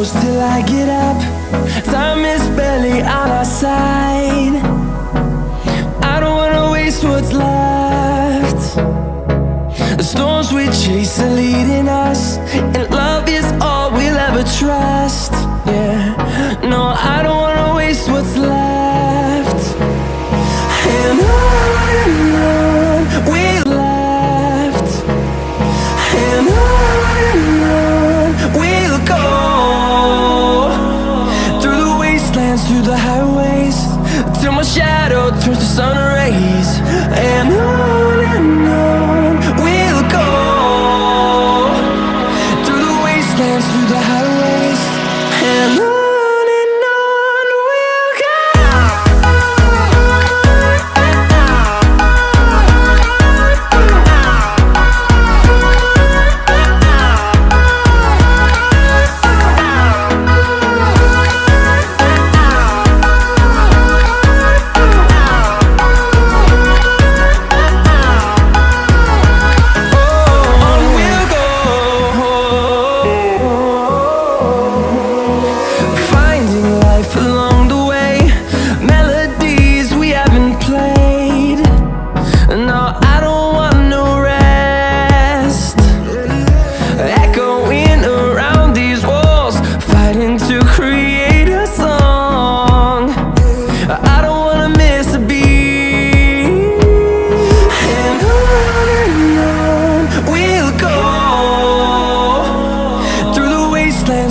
close till I get up. Time is barely on our side. I don't wanna waste what's left. The storms we chase are leading us, and love is all we'll ever trust. Yeah, no, I don't wanna waste what's left. And on we'll left, and on we'll go, through the wastelands, through the highways, till my shadow turns to sun rays. And on we'll go, through the wastelands, through the highways, and on.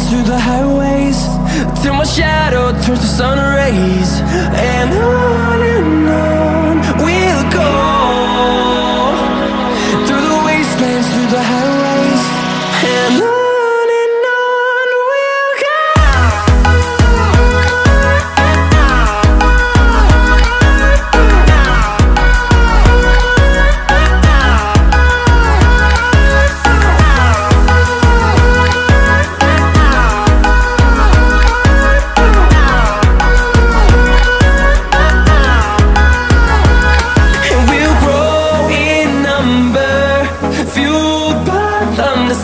Through the highways, till my shadow turns to sun rays. And on we'll go, through the wastelands, through the highways, and on.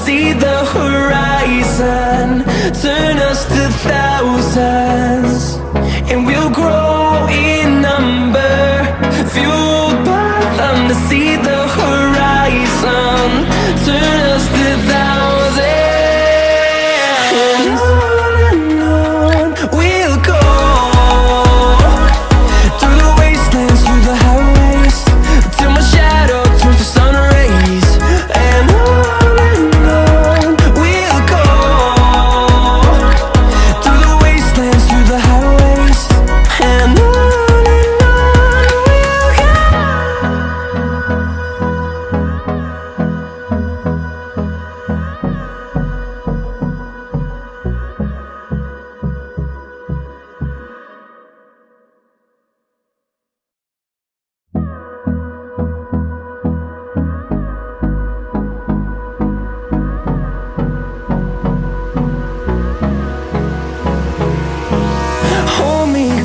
See the horizon turn us to thousands, and we'll grow in number, fueled by them. To see the horizon turn us to thousands, and on we'll go, through the wastelands, through the highways, till my shadow turns to sun rays. And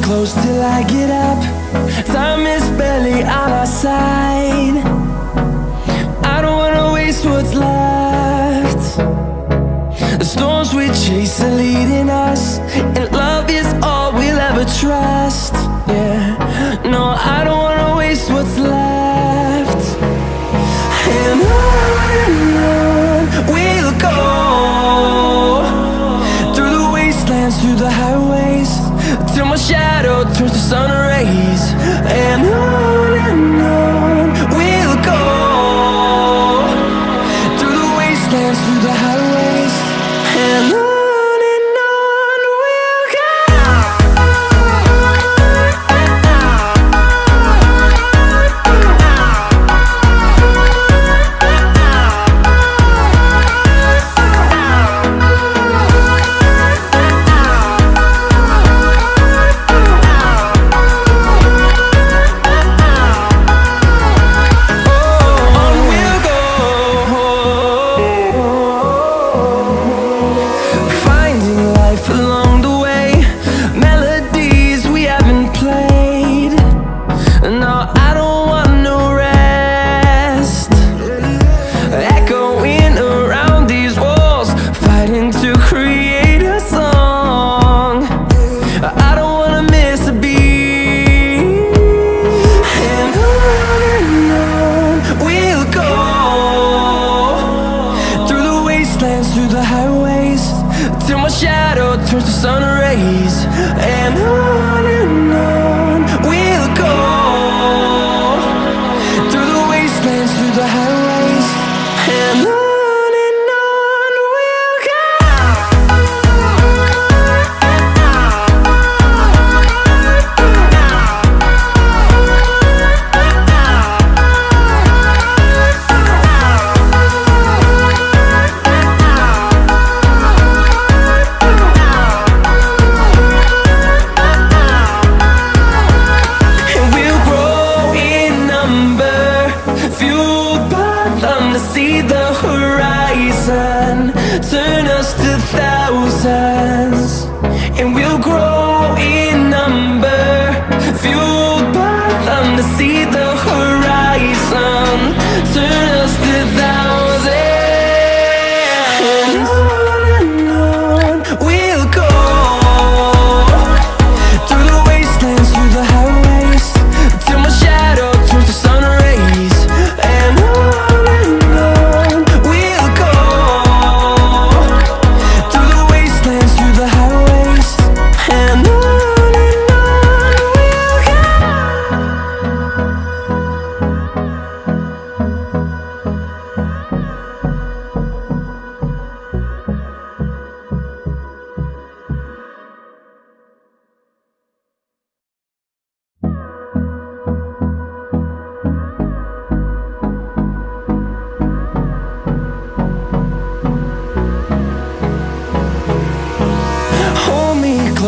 close till I get up. Time is barely on our side. I don't wanna waste what's left. The storms we chase are leading us, and love is all we'll ever trust. Yeah, no, I don't wanna waste what's left. And on we'll go, through the wastelands, through the highways, till my shadow turns to sun rays. And on we'll go, through the wastelands, through the highways, and on.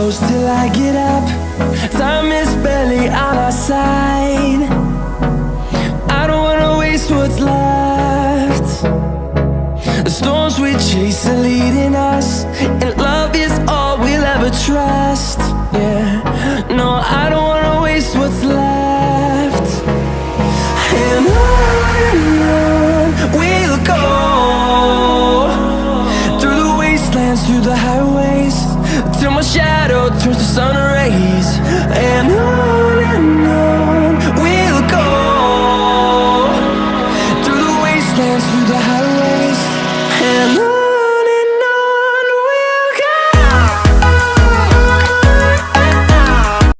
close till I get up. Time is barely on our side. I don't wanna waste what's left. The storms we chase are leading us, and love is all we'll ever trust. Yeah, no, I don't